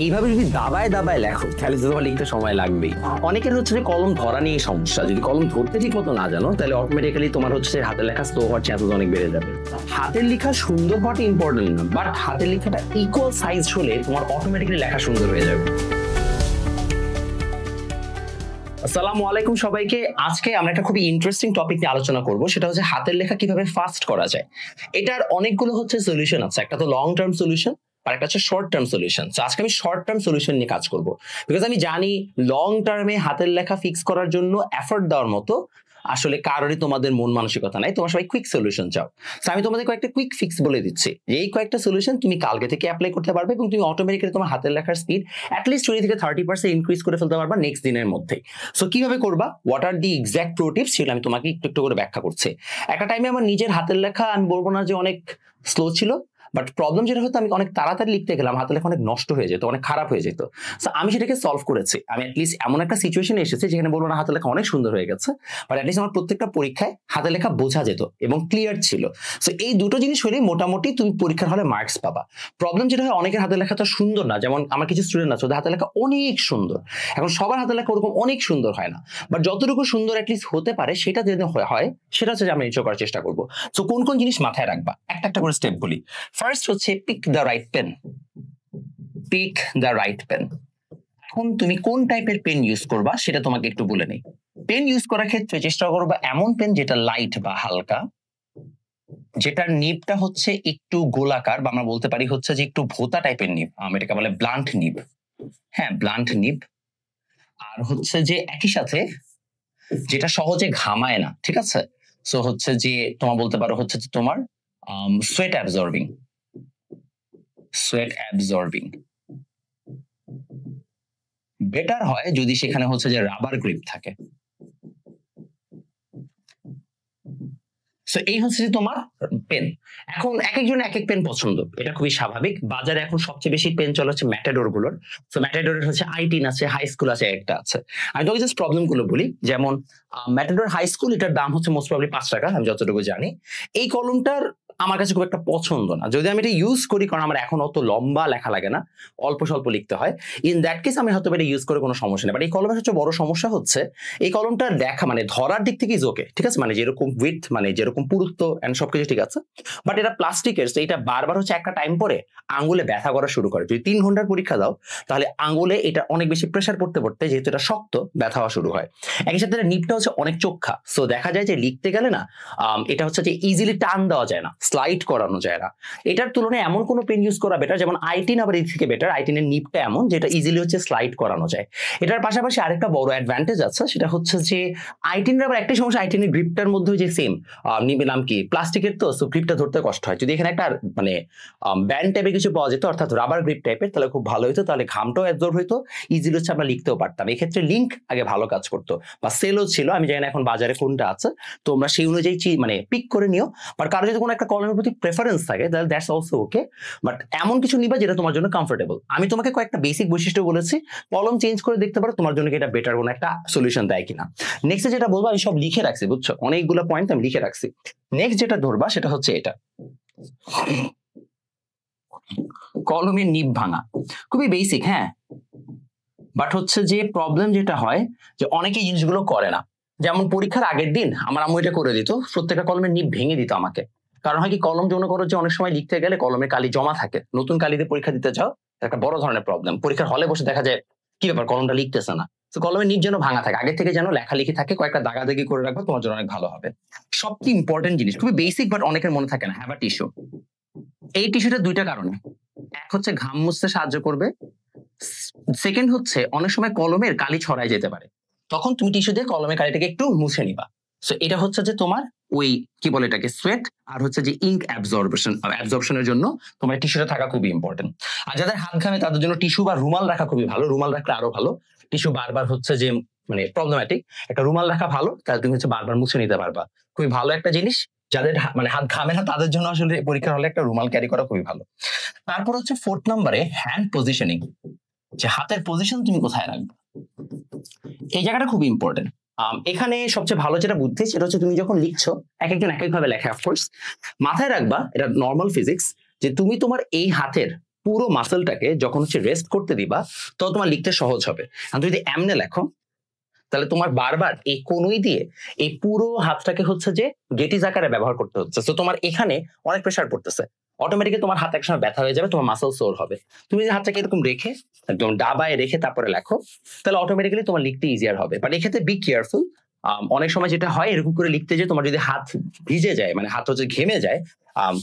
এইভাবে যদি দাবায় দাবায় লেখো তাহলে তোমার লিখতে সময় লাগবেই। অনেকের হচ্ছে যে কলম ধরা নিয়ে সমস্যা, যদি কলম ধরতে ঠিক মতো না জানো তাহলে অটোমেটিক্যালি তোমার হচ্ছে হাতের লেখা স্লো হওয়ার চান্সেস অনেক বেড়ে যাবে। হাতের লেখা সুন্দর হওয়াটা ইম্পর্টেন্ট না, বাট হাতের লেখাটা ইকুয়াল সাইজ হলে তোমার অটোমেটিক্যালি লেখা সুন্দর হয়ে যাবে। আসসালামু আলাইকুম সবাইকে। আজকে আমরা একটা খুবই ইন্টারেস্টিং টপিক নিয়ে আলোচনা করব, সেটা হচ্ছে হাতের লেখা কিভাবে ফাস্ট করা যায়। এটার অনেকগুলো হচ্ছে সলিউশন আছে, একটা তো লং টার্ম সলিউশন আর একটা হচ্ছে শর্ট টার্ম সলিউশন। তো আজকে আমি শর্ট টার্ম সলিউশন নিয়ে কাজ করব, বিকজ আমি জানি লং টার্মে হাতের লেখা ফিক্স করার জন্য এফোর্ট দেওয়ার মতো আসলে কারোরই তোমাদের মন মানসিকতা নাই, তোমার সবাই কুইক সলিউশন চাও। তো আমি তোমাদের কয়েকটা কুইক ফিক্স বলে দিচ্ছি, যে এই কয়েকটা সলিউশন তুমি কালকে থেকে অ্যাপ্লাই করতে পারবে এবং তুমি অটোমেটিক্যালি তোমার হাতের লেখার স্পিড অ্যাটলিস্ট 20 থেকে 30% ইনক্রিজ করে ফেলতে পারবা নেক্সট দিনের মধ্যে। সো কিভাবে করবা, what are the exact pro tips, সেটা আমি তোমাকে একটু একটু করে ব্যাখ্যা করছি। একটা টাইমে আমার নিজের হাতের লেখা আমি বলবো না যে অনেক স্লো ছিল, বাট প্রবলেম যেটা হতো আমি অনেক তাড়াতাড়ি লিখতে গেলাম, হাতের লেখা অনেক নষ্ট হয়ে যেত, অনেক খারাপ হয়ে যেত। সো আমি সেটাকে সলভ করেছি। আমি অ্যাটলিস্ট এমন একটা সিচুয়েশনে এসেছি যেখানে বলবো না হাতের লেখা অনেক সুন্দর হয়ে গেছে, বাট অ্যাটলিস্ট আমার প্রত্যেকটা পরীক্ষায় হাতের লেখা বোঝা যেত এবং ক্লিয়ার ছিল। সো এই দুটো জিনিস হলে মোটামুটি তুমি পরীক্ষার হলে মার্কস পাবা। প্রবলেম যেটা হয়, অনেকের হাতের লেখা তো সুন্দর না, যেমন আমার কিছু স্টুডেন্ট আছে ওদের হাতের লেখা অনেক সুন্দর। এখন সবার হাতের লেখা ওরকম অনেক সুন্দর হয় না, বাট যতটুকু সুন্দর অ্যাটলিস্ট হতে পারে সেটা যদি হয় সেটা হচ্ছে যে আমরা এনশিওর করার চেষ্টা করবো। সো কোন কোন জিনিস মাথায় রাখবা একটা একটা করে স্টেপ বলি। ফার্স্ট হচ্ছে pick the right pen. Pick the right pen. এখন তুমি কোন টাইপের পেন ইউজ করবা সেটা তোমাকে একটু বলে নেই। পেন ইউজ করার ক্ষেত্রে চেষ্টা করবা এমন পেন যেটা লাইট বা হালকা, যেটার নিবটা হচ্ছে একটু গোলাকার, বা আমরা বলতে পারি হচ্ছে যে একটু ভোতা টাইপের নিব, এটাকে বলে ব্লান্ট নিব। হ্যাঁ, ব্লান্ট নিব। আর হচ্ছে যে একই সাথে যেটা সহজে ঘামায় না, ঠিক আছে? সো হচ্ছে যে তোমার বলতে পারো হচ্ছে যে তোমার sweat absorbing. Sweat absorbing better হয় যদি সেখানে হচ্ছে যে রাবার গ্রিপ থাকে। সো এই হচ্ছে যে তোমার পেন। এখন এক একজন এক এক পেন পছন্দ, এটা খুবই স্বাভাবিক। বাজারে এখন সবচেয়ে বেশি পেন চলে হচ্ছে ম্যাটাডোর গুলোর। সো ম্যাটাডোরের হচ্ছে i10 আছে, হাই স্কুল আছে, একটা আছে। আমি তোমাকে জাস্ট প্রবলেম গুলো বলি। যেমন ম্যাটাডোর হাই স্কুল, এটার দাম হচ্ছে মোস্ট প্রবলি 5 টাকা, আমি যতটুকু জানি। এই কলমটার আমার কাছে খুব একটা পছন্দ না, যদি আমি এটা ইউজ করি, কারণ আমার এখন অত লম্বা লেখা লাগে না, অল্প স্বল্প লিখতে হয়। ইন দ্যাট কেস আমি হয়তো এটা ইউজ করে কোনো সমস্যা নেই। বাট এই কলমের সবচেয়ে বড় সমস্যা হচ্ছে এই কলমটা দেখা মানে ধরার দিক থেকে ইজ ওকে, ঠিক আছে, মানে যেরকম উইথ মানে যেরকম পুরুত্ব এন্ড সবকিছু ঠিক আছে, বাট এটা প্লাস্টিকের। তো এটা বারবার হচ্ছে একটা টাইম পরে আঙ্গুলে ব্যথা করা শুরু করে। যদি 3 ঘন্টার পরীক্ষা দাও তাহলে আঙ্গুলে এটা অনেক বেশি প্রেসার পড়তে পড়তে, যেহেতু এটা শক্ত, ব্যথা হওয়া শুরু হয়। একই সাথে নিবটা হচ্ছে অনেক চোখা। সো দেখা যায় যে লিখতে গেলে না এটা হচ্ছে যে ইজিলি টান দেওয়া যায় না, স্লাইড করানো যায় না। এটার তুলনায় এমন কোনো পেন ইউজ করা বেটার, যেমন i10 আবার এই থেকে বেটার। i10 এর নিবটা এমন যেটা ইজিলি হচ্ছে স্লাইড করানো যায়। এটার পাশাপাশি আরেকটা বড় অ্যাডভান্টেজ আছে, সেটা হচ্ছে যে i10 এর আবার একটাই সমস্যা, i10 এর গ্রিপটার মধ্যে যে সেম নিবের নাম কি প্লাস্টিকের, তো সো গ্রিপটা ধরতে কষ্ট হয়। যদি এখানে একটা মানে ব্যান্ড টাইপের কিছু পাওয়া যেত, অর্থাৎ রাবার গ্রিপ টাইপের, তাহলে খুব ভালো হতো, তাহলে ঘামটাও অ্যাবজর্ব হইতো, ইজিলি হচ্ছে আমরা লিখতেও পারতাম। এই ক্ষেত্রে লিঙ্ক আগে ভালো কাজ করতো, বা সেলও ছিল, আমি জানি না এখন বাজারে কোনটা আছে, তোমরা সেই অনুযায়ী মানে পিক করে নিও। বাট কারো যদি কোনো একটা কলমের প্রতি প্রেফারেন্স থাকে তাহলে দ্যাটস অলসো ওকে, বাট এমন কিছু নিবা যেটা তোমার জন্য কমফোর্টেবল। আমি তোমাকে কয়েকটা বেসিক বৈশিষ্ট্য বলেছি, কলম চেঞ্জ করে দেখতে পারো তোমার জন্য এটা বেটার কোনো একটা সলিউশন দেয় কিনা। নেক্সট যেটা বলবো, আমি সব লিখে রাখছি, বুঝছো, অনেকগুলো পয়েন্ট আমি লিখে রাখছি। নেক্সট যেটা ধরবা সেটা হচ্ছে এটা, কলমের নিব ভাঙা। খুবই বেসিক, হ্যাঁ, বাট হচ্ছে যে প্রবলেম যেটা হয় যে অনেকে জিনিসগুলো করে না। যেমন পরীক্ষার আগের দিন আমার আম্মু এটা করে দিত, প্রত্যেকটা কলমের নিব ভেঙে দিত আমাকে। কারণ হয় কি, কলম যৌন করো যে অনেক সময় লিখতে গেলে কলমের কালি জমা থাকে, নতুন কালি দিয়ে পরীক্ষা দিতে যাও, একটা বড় ধরনের প্রবলেম। পরীক্ষার হলে বসে দেখা যায় কি ব্যাপার, কলমটা লিখতেছে না। তো কলমের নিব যেন ভাঙা থাকে, আগে থেকে যেন লেখালেখি থাকে, কয়েকটা দাগাদাগি করে রাখবো, তোমার জন্য অনেক ভালো হবে। সবচেয়ে ইম্পর্টেন্ট জিনিস, খুবই বেসিক বাট অনেকের মনে থাকে না, হ্যাভ আ টিস্যু। এই টিস্যুটা দুইটা কারণে, এক হচ্ছে ঘাম মুছতে সাহায্য করবে, সেকেন্ড হচ্ছে অনেক সময় কলমের কালি ছড়ায় যেতে পারে, তখন তুমি টিস্যু দিয়ে কলমের কালিটাকে একটু মুছে নিবা। সো এটা হচ্ছে যে তোমার ওই কি বলে এটাকে সোয়েট, আর হচ্ছে যে ইঙ্ক অ্যাবজর্পশনের জন্য তোমার টিস্যুটা থাকা খুবই ইম্পর্টেন্ট। আর যাদের হাত ঘামে তাদের জন্য টিস্যু বা রুমাল রাখা খুবই ভালো, রুমাল রাখলে আরো ভালো। টিস্যু বারবার হচ্ছে যে মানে প্রবলেম্যাটিক, একটা রুমাল রাখা ভালো, তাহলে তুমি হচ্ছে বারবার মুছে নিতে পারবা, খুবই ভালো একটা জিনিস। যাদের মানে হাত ঘামে না তাদের জন্য আসলে পরীক্ষার হলে একটা রুমাল ক্যারি করা খুবই ভালো। তারপর হচ্ছে 4 নম্বরে হ্যান্ড পজিশনিং, যে হাতের পজিশন তুমি কোথায় রাখবে, এই জায়গাটা খুব ইম্পর্টেন্ট। এখানে সবচেয়ে ভালো যেটা বুদ্ধি সেটা হচ্ছে তুমি যখন লিখছো, এক একজন এক একভাবে লেখে, অফকোর্স মাথায় রাখবা, এটা নর্মাল ফিজিক্স, যে তুমি তোমার এই হাতের পুরো মাসেলটাকে যখন হচ্ছে রেস্ট করতে দিবা, তখন তোমার লিখতে সহজ হবে। আর যদি এমনে লেখো, তাহলে তোমার বারবার এই কনুই দিয়ে এই পুরো হাতটাকে হচ্ছে যে গেটিস আকারে ব্যবহার করতে হচ্ছে। তো তোমার এখানে অনেক প্রেশার পড়তেছে, অটোমেটিক্যালি তোমার হাত একসময় ব্যথা হয়ে যাবে, তোমার মাসেল সোর হবে। তুমি যদি হাতটাকে এরকম রেখে একদম ডাবায় রেখে তারপরে লেখো, তাহলে অটোমেটিক্যালি তোমার লিখতে ইজিয়ার হবে। বাট এক্ষেত্রে বি কেয়ারফুল। অনেক সময় যেটা হয়, এরকম করে লিখতে যে তোমার যদি হাত ভিজে যায়, মানে হাত হচ্ছে ঘেমে যায়,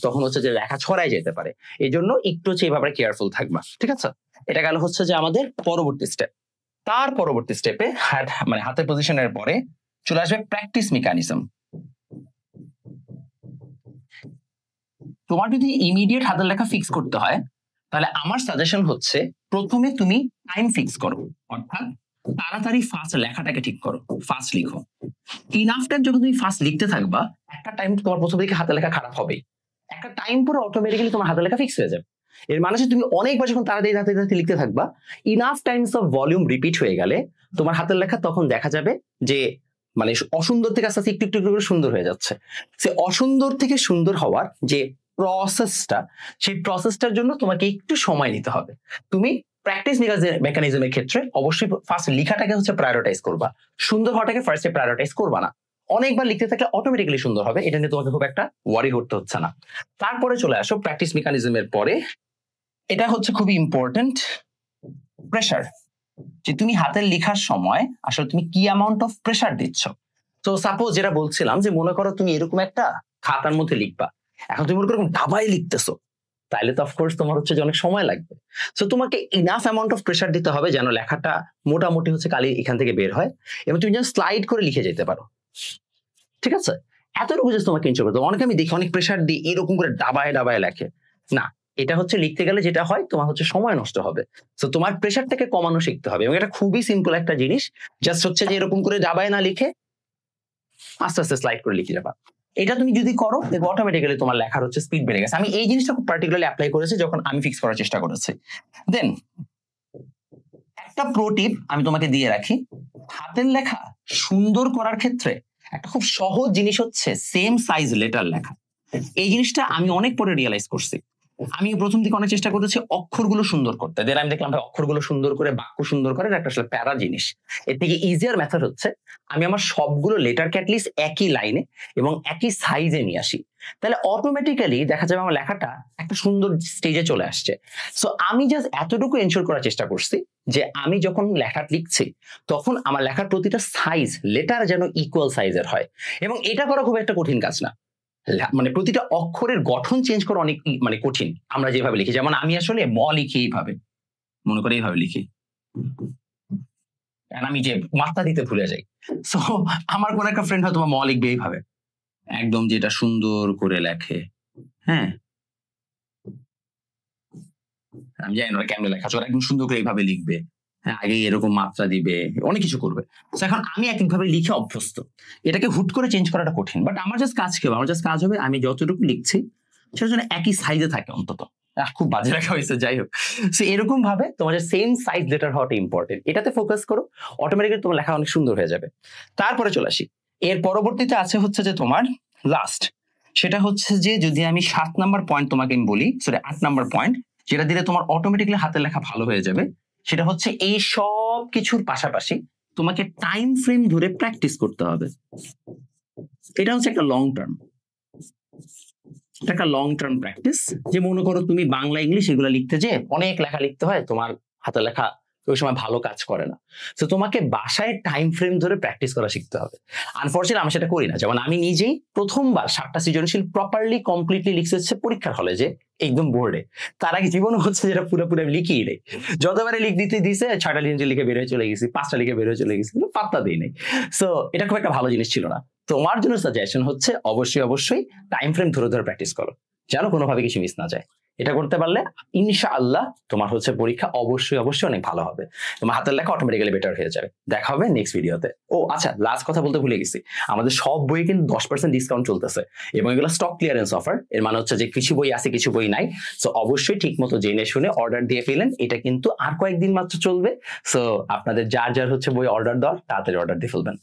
তখন হচ্ছে যে লেখা ছড়াই যেতে পারে। এই জন্য একটু হচ্ছে এইভাবে কেয়ারফুল থাকবা, ঠিক আছে? এটা গেল হচ্ছে যে আমাদের পরবর্তী স্টেপ। তার পরবর্তী স্টেপে মানে হাতের পজিশনের পরে চলে আসবে প্র্যাকটিস মেকানিজম। তোমার যদি ইমিডিয়েট হাতের লেখা ফিক্স করতে হয়, তাহলে আমার সাজেশন হচ্ছে প্রথমে তুমি টাইম ফিক্স করো, অর্থাৎ তাড়াতাড়ি ফাস্ট লেখাটাকে ঠিক করো, ফাস্ট লিখো। ইনাফ টাইম যখন তুমি ফাস্ট লিখতে থাকবা, একটা টাইম তোমার প্রথম দিকে হাতের লেখা খারাপ হবেই, একটা টাইম পরে অটোমেটিক্যালি তোমার হাতের লেখা ফিক্স হয়ে যাবে। এর মানে হচ্ছে তুমি অনেকবার যখন তাড়াতাড়ি তাড়াতাড়ি লিখতে থাকবা, enough Times of volume repeat হয়ে গেলে তোমার হাতের লেখা তখন দেখা যাবে যে মানে অসুন্দর থেকে আস্তে আস্তে একটু একটু করে সুন্দর হয়ে যাচ্ছে। সে অসুন্দর থেকে সুন্দর হওয়ার যে প্রসেসটা, সেই প্রসেসটার জন্য তোমাকে একটু সময় নিতে হবে। তুমি প্র্যাকটিস মেকানিজমের ক্ষেত্রে অবশ্যই ফার্স্ট লেখাটাকে হচ্ছে প্রায়োরিটাইজ করবা, সুন্দর হওয়াটাকে ফার্স্টে প্রায়োরিটাইজ করবা না। অনেকবার লিখতে থাকলে অটোমেটিক্যালি সুন্দর হবে, এটা নিয়ে তোমাকে খুব একটা ওয়ারি করতে হচ্ছে না। তারপরে চলে আসো প্র্যাকটিস মেকানিজমের পরে, এটা হচ্ছে খুবই ইম্পর্টেন্ট, প্রেশার। যে তুমি হাতের লেখার সময় আসলে তুমি কি অ্যামাউন্ট অফ প্রেশার দিচ্ছ। তো সাপোজ যেটা বলছিলাম, যে মনে করো তুমি এরকম একটা খাতার মধ্যে লিখবা, এখন তুমি মনে করো দাবায় লিখতেছো, তাইলে তো অফকোর্স তোমার হচ্ছে যে অনেক সময় লাগবে। সো তোমাকে ইনাফ অ্যামাউন্ট অফ প্রেশার দিতে হবে যেন লেখাটা মোটামুটি হচ্ছে কালি এখান থেকে বের হয়, এবং তুমি যেন স্লাইড করে লিখে যেতে পারো, ঠিক আছে? এতটুকু জাস্ট তোমাকে এনশিওর করতে হবে। অনেকে আমি দেখি অনেক প্রেশার দিয়ে এরকম করে ডাবায় ডাবায় লেখে, না, এটা হচ্ছে লিখতে গেলে যেটা হয় তোমার হচ্ছে সময় নষ্ট হবে। তো তোমার প্রেশারটাকে কমানো শিখতে হবে, এবং এটা খুবই সিম্পল একটা জিনিস, জাস্ট হচ্ছে যে এরকম করে ডাবায় না লিখে আস্তে আস্তে স্লাইড করে লিখে যাবা। এটা তুমি যদি করো, দেখো অটোমেটিক্যালি তোমার লেখার হচ্ছে স্পিড বেড়ে গেছে। আমি এই জিনিসটা খুব পার্টিকুলারলি অ্যাপ্লাই করেছি যখন আমি ফিক্স করার চেষ্টা করেছি। দেন একটা প্রো টিপ আমি তোমাকে দিয়ে রাখি, হাতের লেখা সুন্দর করার ক্ষেত্রে একটা খুব সহজ জিনিস হচ্ছে সেম সাইজ লেটার লেখা। এই জিনিসটা আমি অনেক পরে রিয়েলাইজ করছি। আমি প্রথম দিকে অনেক চেষ্টা করেছি অক্ষরগুলো সুন্দর করতে, দেন আমি দেখলাম ভাই অক্ষরগুলো সুন্দর করে বাক্য সুন্দর করে একটা আসলে প্যারা জিনিস। এর থেকে ইজিয়ার মেথড হচ্ছে আমি আমার সবগুলো লেটারকে অ্যাটলিস্ট একই লাইনে এবং একই সাইজে নিয়ে আসি, তাহলে অটোমেটিক্যালি দেখা যাবে আমার লেখাটা একটা সুন্দর স্টেজে চলে আসছে। সো আমি জাস্ট এতটুকু এনশিওর করার চেষ্টা করছি যে আমি যখন লেখা লিখছি তখন আমার লেখার প্রতিটা সাইজ লেটার যেন ইকুয়াল সাইজের হয়, এবং এটা করা খুব একটা কঠিন কাজ না। মানে প্রতিটা অক্ষরের গঠন চেঞ্জ করা অনেক মানে কঠিন আমরা যেভাবে লিখি। যেমন আমি আসলে ম লিখি এইভাবে, মনে করে এইভাবে লিখি, আমি যে মাত্রা দিতে ভুলে যাই। সো আমার কোন একটা ফ্রেন্ড হয়তো ম লিখবে এইভাবে, একদম যেটা সুন্দর করে লেখে। হ্যাঁ, আমি জানি না কেমন লেখা, ওরা একদম সুন্দর করে এইভাবে লিখবে, হ্যাঁ, আগে এরকম মাত্রা দিবে, অনেক কিছু করবে। এখন আমি একভাবে লিখে অভ্যস্ত, এটাকে হুট করে চেঞ্জ করাটা কঠিন। বাট আমার জাস্ট কাজ কি হবে, আমার জাস্ট কাজ হবে আমি যতটুকু লিখছি সেটা যেন একই সাইজে থাকে অন্তত। খুব বাজে লেখা হয়েছে, যাই হোক। সো এরকম ভাবে তোমার সেম সাইজ লেটার হওয়াটা ইম্পর্টেন্ট, এটাতে ফোকাস করো, অটোমেটিক্যালি তোমার লেখা অনেক সুন্দর হয়ে যাবে। তারপরে চলে আসি এর পরবর্তীতে আছে হচ্ছে যে তোমার লাস্ট, সেটা হচ্ছে যে যদি আমি 7 নাম্বার পয়েন্ট তোমাকে আমি বলি, সরি 8 নাম্বার পয়েন্ট, যেটা দিলে তোমার অটোমেটিক্যালি হাতের লেখা ভালো হয়ে যাবে, সেটা হচ্ছে এই সব কিছুর পাশাপাশি তোমাকে টাইম ফ্রেম ধরে প্র্যাকটিস করতে হবে। এটা হচ্ছে একটা লং টার্ম, একটা লং টার্ম প্র্যাকটিস। যে মনে করো তুমি বাংলা ইংলিশ এগুলো লিখতে যে অনেক লেখা লিখতে হয়, তোমার হাতের লেখা ওই সময় ভালো কাজ করে না, তো তোমাকে বাসায় টাইম ফ্রেম ধরে প্র্যাকটিস করা শিখতে হবে। আনফরচুনেটলি আমি সেটা করি না। যেমন আমি নিজেই প্রথমবার 7টা সৃজনশীল প্রপারলি কমপ্লিটলি লিখতে হচ্ছে পরীক্ষার হলে, যে একদম বোর্ডে, তার আগে জীবন হচ্ছে যেটা পুরোপুরি আমি লিখিয়ে নেই। যতবারে লিখ দিতে দিছে 6টা সৃজনশীল লিখে বেরোয় চলে গেছি, 5টা লিখে বেরোয় চলে গেছি, কিন্তু পাত্তা দিই নাই। সো এটা খুব একটা ভালো জিনিস ছিল না। তোমার জন্য সাজেশন হচ্ছে অবশ্যই অবশ্যই টাইম ফ্রেম ধরে ধরে প্র্যাকটিস করো, যেন কোনোভাবে কিছু মিস না যায়। এটা করতে পারলে ইনশাআল্লাহ তোমার হচ্ছে পরীক্ষা অবশ্যই অবশ্যই অনেক ভালো হবে, তোমার হাতের লেখা অটোমেটিক্যালি বেটার হয়ে যাবে। দেখা হবে নেক্সট ভিডিওতে। ও আচ্ছা, লাস্ট কথা বলতে ভুলে গেছি, আমাদের সব বই কিন্তু 10% ডিসকাউন্ট চলতেছে, এবং এগুলো স্টক ক্লিয়ারেন্স অফার। এর মানে হচ্ছে যে কিছু বই আছে কিছু বই নাই। সো অবশ্যই ঠিক মতো জেনে শুনে অর্ডার দিয়ে ফেলেন, এটা কিন্তু আর কয়েকদিন মাত্র চলবে। সো আপনাদের যার যার হচ্ছে বই অর্ডার দেওয়ার, তাড়াতাড়ি অর্ডার দিয়ে ফেলবেন।